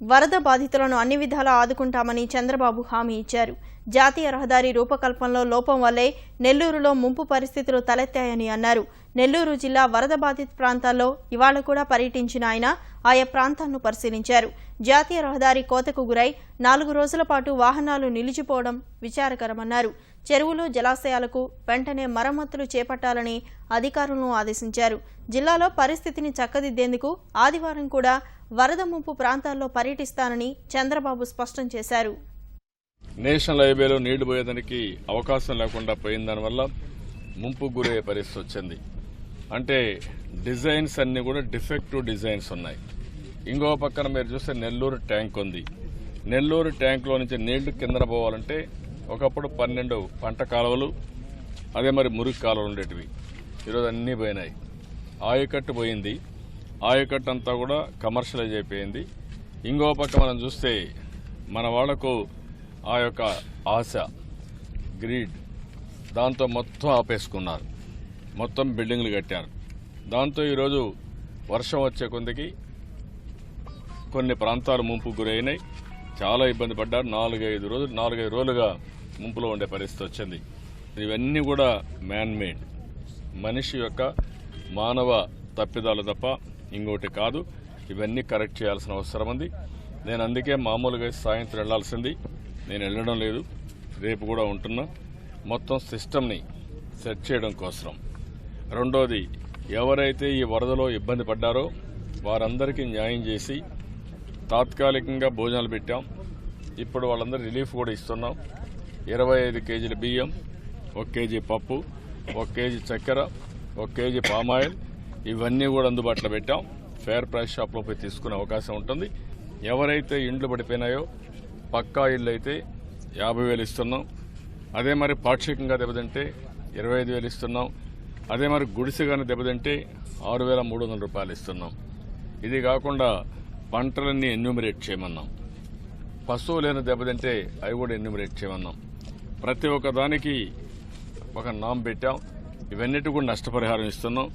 వరద బాధితులను అన్ని విధాలా ఆదుకుంటామని చంద్రబాబు హామీ ఇచ్చారు. జాతీయ రహదారి రూపకల్పనలో లోపం వల్లే నెల్లూరులో ముంపు పరిస్థితులు తలెత్తాయని అన్నారు. నెల్లూరు జిల్లా వరద బాధిత ప్రాంతాల్లో ఇవాళ కూడా పర్యటించిన ఆయన ఆయా ప్రాంతాలను పరిశీలించారు. జాతీయ రహదారి కోతకు గురై 4 రోజుల పాటు వాహనాలు నిలిచిపోవడం విచారకరమన్నారు. చెరువులు, జలాశయాలకు వెంటనే మరమ్మతులు చేపట్టాలని అధికారులను ఆదేశించారు. జిల్లాలో పరిస్థితిని చక్కదిద్దేందుకు ఆదివారం కూడా వరద ముంపు ప్రాంతాల్లో పర్యటిస్తానని చంద్రబాబు స్పష్టం చేశారు. నేషనల్ హైవేలో నీళ్లు పోయేదానికి అవకాశం లేకుండా పోయిన దానివల్ల ముంపు గురయ్యే పరిస్థితి వచ్చింది. అంటే డిజైన్స్ అన్ని కూడా డిఫెక్టివ్ డిజైన్స్ ఉన్నాయి. ఇంకో పక్కన మీరు చూస్తే నెల్లూరు ట్యాంక్ ఉంది. నెల్లూరు ట్యాంక్లో నుంచి నీళ్లు కిందన పోవాలంటే ఒకప్పుడు 12 పంట కాలువలు, అదే మరి మురికి కాలువలు ఉండేటివి. ఈరోజు అన్నీ పోయినాయి. ఆయకట్టు పోయింది. ఆయకట్టు అంతా కూడా కమర్షియలైజ్ అయిపోయింది. ఇంకో పక్క మనం చూస్తే మన వాళ్లకు ఆ యొక్క ఆశ, గ్రీడ్, దాంతో మొత్తం ఆపేసుకున్నారు. మొత్తం బిల్డింగ్లు కట్టారు. దాంతో ఈరోజు వర్షం వచ్చే కొందికి కొన్ని ప్రాంతాలు ముంపు గురైనాయి. చాలా ఇబ్బంది పడ్డారు. 4-5 రోజులుగా ముంపులో ఉండే పరిస్థితి వచ్చింది. ఇవన్నీ కూడా మ్యాన్ మేడ్, మనిషి యొక్క మానవ తప్పిదాలు తప్ప ఇంకోటి కాదు. ఇవన్నీ కరెక్ట్ చేయాల్సిన అవసరం ఉంది. నేను అందుకే మామూలుగా సాయంత్రం వెళ్లాల్సింది, నేను వెళ్ళడం లేదు. రేపు కూడా ఉంటున్నా. మొత్తం సిస్టమ్ని సెట్ చేయడం కోసం. రెండోది, ఎవరైతే ఈ వరదలో ఇబ్బంది పడ్డారో వారందరికీ న్యాయం చేసి తాత్కాలికంగా భోజనాలు పెట్టాం. ఇప్పుడు వాళ్ళందరూ రిలీఫ్ కూడా ఇస్తున్నాం. 25 కేజీల బియ్యం, 1 కేజీ పప్పు, 1 కేజీ చక్కెర, 1 కేజీ పామాయిల్, ఇవన్నీ కూడా అందుబాటులో పెట్టాం. ఫేర్ ప్రైస్ షాప్లో పోయి తీసుకునే అవకాశం ఉంటుంది. ఎవరైతే ఇండ్లు పడిపోయినాయో పక్కా ఇల్లు అయితే 50,000 ఇస్తున్నాం. అదే మరి పాక్షికంగా దెబ్బతింటే 25,000 ఇస్తున్నాం. అదే మరి గుడిసెగానే దెబ్బతింటే 6,300 రూపాయలు ఇస్తున్నాం. ఇది కాకుండా పంటలన్నీ ఎన్యూమరేట్ చేయమన్నాం. పశువులైన దెబ్బతింటే అవి కూడా ఎన్యూమరేట్ చేయమన్నాం. ప్రతి ఒక్క దానికి ఒక నామ్ పెట్టాం. ఇవన్నిటి కూడా నష్టపరిహారం ఇస్తున్నాం.